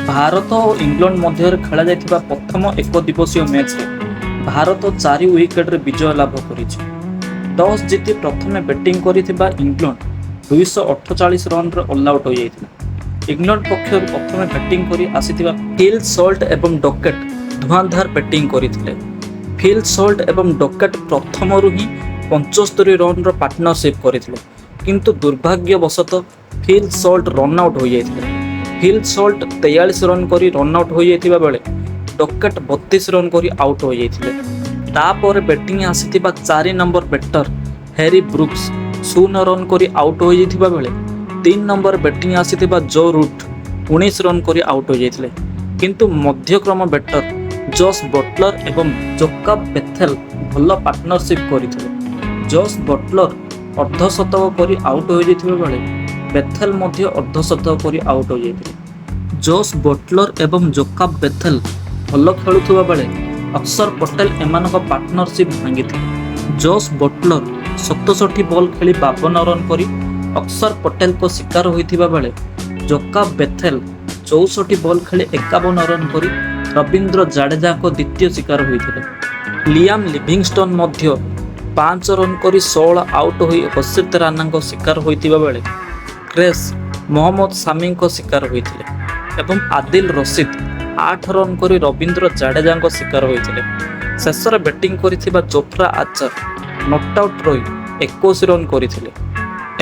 भारत और इंग्लैंड मध्य खेला जाइथिबा प्रथम एक दिवसीय मैच रे भारत 4 विकेट रे विजय लाभ करिछि। टॉस जीति प्रथमे बैटिंग करिथिबा इंग्लैंड 248 रन रे ऑल आउट हो जाइथिला। इंग्लैंड पक्षर प्रथमे बैटिंग करी आसीथिबा फिल सॉल्ट एवं डॉकेट धुआंधार बैटिंग करिथिले। फिल सॉल्ट एवं डॉकेट प्रथमरु ही 75 रन रो पार्टनरशिप करिथिले, किंतु दुर्भाग्यवशतः फिल सॉल्ट रन आउट हो जाइथिले। फिल सॉल्ट 43 रन करी रन आउट हो जाइथिबा बेले डॉकेट 32 रन करी आउट हो जाइथिले। तापर बैटिंग आसीथिबा 4 number batter Harry Brooks 0 run करी आउट हो जाइथिबा बेले 3 नंबर बैटिंग आसीथिबा जो रूट 19 रन करी आउट हो जाइथिले, किंतु मध्यक्रम बैटर जॉस बटलर एवं जोकब बेथेल भल पार्टनरशिप करिथिले। जॉस बटलर अर्धशतक करी आउट हो जाइथिबा बेले बेथेल मध्य अर्धशतक करी आउट हो जाइथिले। जॉस बटलर एवं जोकब बेथेल भल खेलुथिबा बेले अक्षर पटेल एमानक पार्टनरशिप भांगिथिले। जॉस बटलर 67 बॉल खेली 52 रन करी अक्षर पटेल को शिकार होइथिबा बेले जोकब बेथेल 64 बॉल खेली 51 रन करी रविंद्र जाडेजा को द्वितीय शिकार होइथिले। लियाम लिविंगस्टन मध्य 5 रन करी 16 आउट होई हर्षित राणा को शिकार होइथिबा बेले क्रेस मोहम्मद सामी को शिकार होइथिले एवं आदिल रशीद 8 रन करी रविंद्र जाडेजा को शिकार होइथिले। शेषर बैटिंग करिथिबा जोफ्रा आर्चर नॉट आउट रही 21 रन करिथिले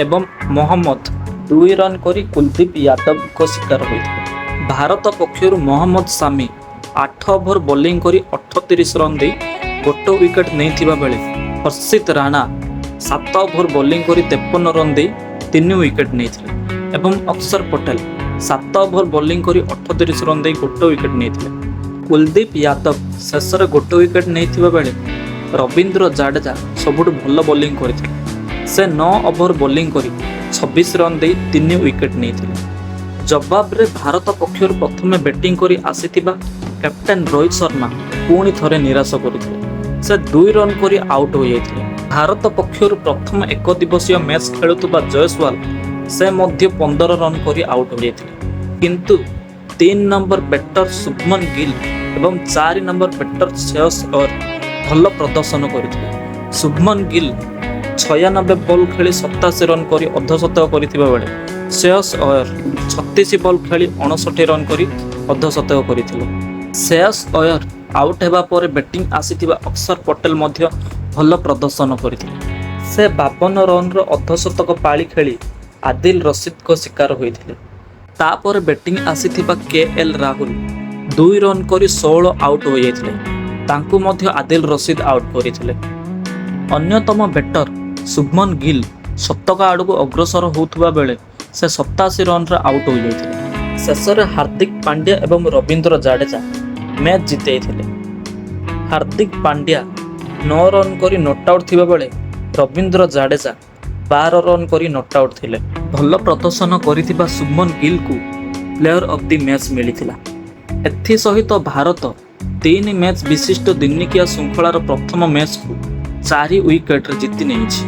एवं मोहम्मद 2 रन करी कुलदीप यादव को शिकार होइथिले। भारत पक्षरु मोहम्मद सामी 8 ओवर बॉलिंग करी 38 रन दे गोटे विकेट नैथिबा बेले हर्षित राणा 7 ओवर बॉलिंग करी 53 रन दे 3 विकेट नैथिले एवं अक्षर पटेल 7 ओवर बॉलिंग करी 38 रन दे गोटे विकेट नैथिले। कुलदीप यादव शेष गोटे विकेट नैथिबा बेले रविंद्र जाडेजा सबुठ भल बॉलिंग करथिले। से 9 ओवर बॉलिंग करी 26 रन दे 3 विकेट नैथिले। जवाब रे भारत पक्षर प्रथमे बैटिंग करी आसीथिबा कैप्टेन रोहित शर्मा पुणी थरे निराश करथिले। से 2 रन करी आउट हो जाइथिले। भारत पक्षर प्रथम एक दिवसीय मैच खेलुतबा जयसवाल से मध्य 15 रन करी आउट हो जाइथिले, किंतु 3 नंबर बैटर शुभमन गिल एवं 4 नंबर बैटर श्रेयस अय्यर भल प्रदर्शन करथिले। शुभमन गिल 96 बॉल खेली 87 रन करी अर्धशतक करथिबा बेले श्रेयस अय्यर 36 बॉल खेली 59 रन करी अर्धशतक करथिले। श्रेयस अय्यर आउट हेबा पर बैटिंग आसीथिबा अक्षर पटेल मध्य भल प्रदर्शन करथिले। से 52 रन रो अर्धशतक पाली खेली आदिल रशीद को शिकार होइथिले। तापर बैटिंग आसीथिबा केएल राहुल 2 रन करी 16 आउट हो जाइथिले, तांकु मध्य आदिल रशीद आउट करिथिले। अन्यतम बैटर शुभमन गिल शतक आड़को अग्रसर होउथबा बेले से 87 रन रे आउट हो जाइथिले। शेषरे हार्दिक पांड्या एवं रविंद्र जाडेजा मैच जितेइथिले। हार्दिक पांड्या 9 रन करी नॉट आउट थिबा बेले रविंद्र जाडेजा 12 रन करी नॉट आउट थिले। भल प्रदर्शन करिथिबा शुभमन गिल को प्लेयर ऑफ द मैच मिलिथिला। एथि सहित भारत 3 मैच विशिष्ट दिनिकिया श्रृंखलार प्रथम मैच को 4 विकेट जीति नेछि।